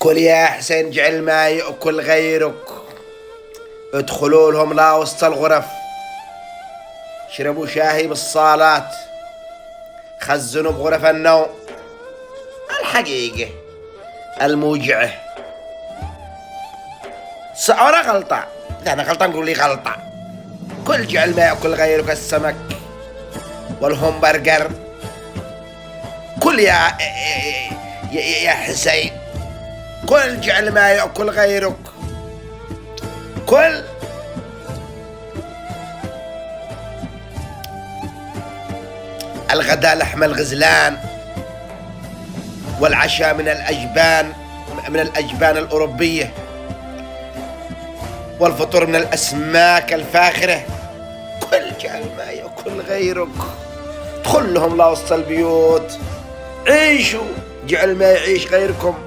كل يا حسين جعل ما يأكل غيرك. ادخلوا لهم لا وسط الغرف، شربوا شاهي بالصالات، خزنوا بغرف النوم. الحقيقة الموجعة أنا غلطة، إذا أنا غلطان قول لي غلطة. كل جعل ما يأكل غيرك السمك والهمبرجر. كل يا حسين، كل جعل ما يأكل غيرك. كل الغداء لحم الغزلان، والعشاء من الأجبان الأوروبية، والفطور من الأسماك الفاخرة. كل جعل ما يأكل غيرك. ادخل لهم لا وسط البيوت، عيشوا جعل ما يعيش غيركم.